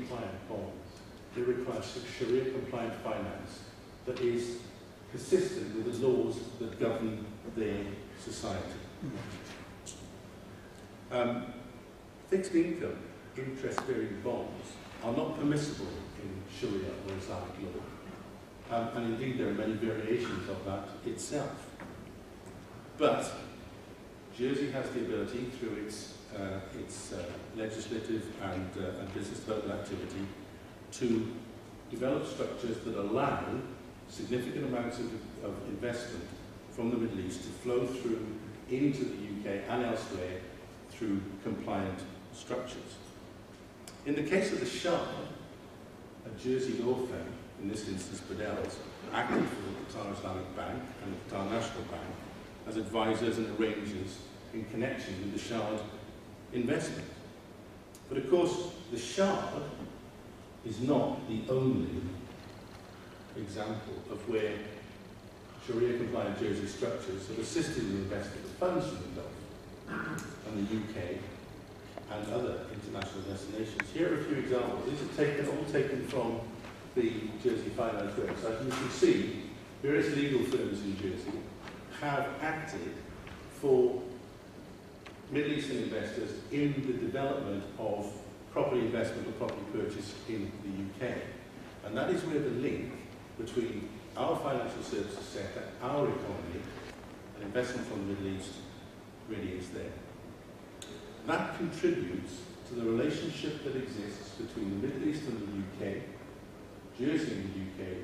compliant bonds. They require Sharia compliant finance that is consistent with the laws that govern their society. Fixed income interest-bearing bonds are not permissible in Sharia or Islamic law, and indeed there are many variations of that itself. But Jersey has the ability, through its legislative and business development activity, to develop structures that allow significant amounts of investment from the Middle East to flow through into the UK and elsewhere through compliant structures. In the case of the Shah, a Jersey law firm, in this instance Bedell's, acted for the Qatar Islamic Bank and the Qatar National Bank as advisors and arrangers in connection with the Shah investment. But of course, the Shah is not the only example of where Sharia-compliant Jersey structures have assisted in the investment of funds from the Gulf and the UK and other international destinations. Here are a few examples. These are all taken from the Jersey Finance website. And you can see various legal firms in Jersey have acted for Middle Eastern investors in the development of property investment or property purchase in the UK. And that is where the link between our financial services sector, our economy, and investment from the Middle East really is there. That contributes to the relationship that exists between the Middle East and the UK, Jersey and the UK,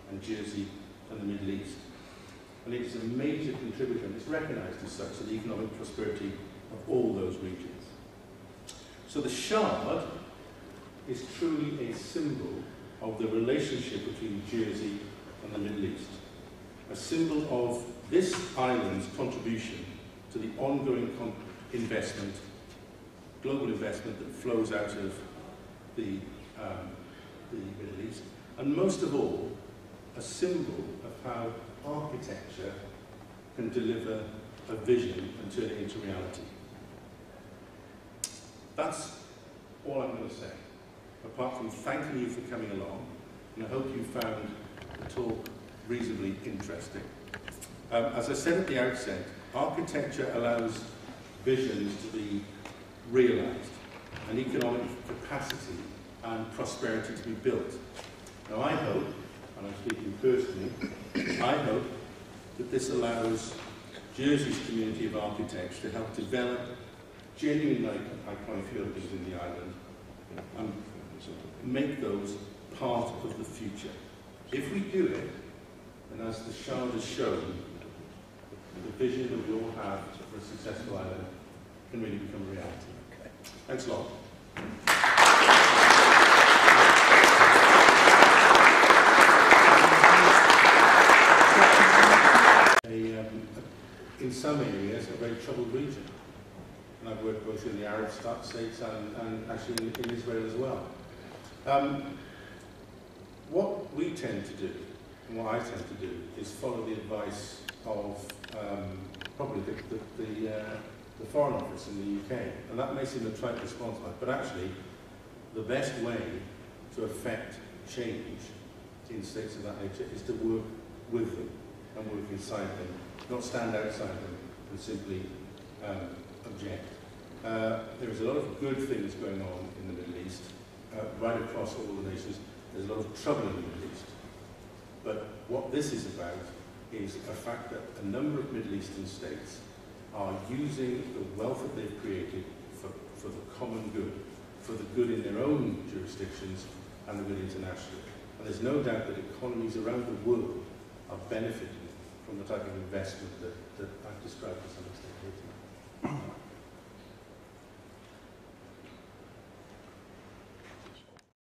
and Jersey and the Middle East. And it is a major contributor, and it's recognised as such, to the economic prosperity of all those regions. So the Shard is truly a symbol of the relationship between Jersey and the Middle East, a symbol of this island's contribution to the ongoing investment, global investment that flows out of the Middle East, and most of all, a symbol of how architecture can deliver a vision and turn it into reality. That's all I'm going to say, apart from thanking you for coming along, and I hope you found the talk reasonably interesting. As I said at the outset, architecture allows visions to be realised, and economic capacity and prosperity to be built. Now I hope, and I'm speaking personally, I hope that this allows Jersey's community of architects to help develop genuine iconic buildings in the island and make those part of the future. If we do it, and as the Shard has shown, the vision that we all have for a successful island can really become a reality. Okay. Thanks a lot. In some areas, a very troubled region. And I've worked both in the Arab states and actually in Israel as well. What we tend to do, and what I tend to do, is follow the advice of probably the Foreign Office in the UK. And that may seem a trite response, but actually, the best way to affect change in states of that nature is to work with them and work inside them, not stand outside them and simply object. There is a lot of good things going on in the Middle East, right across all the nations. There's a lot of trouble in the Middle East. But what this is about is a fact that a number of Middle Eastern states are using the wealth that they've created for the common good, for the good in their own jurisdictions and the good internationally. And there's no doubt that economies around the world are benefiting from the type of investment that I've described as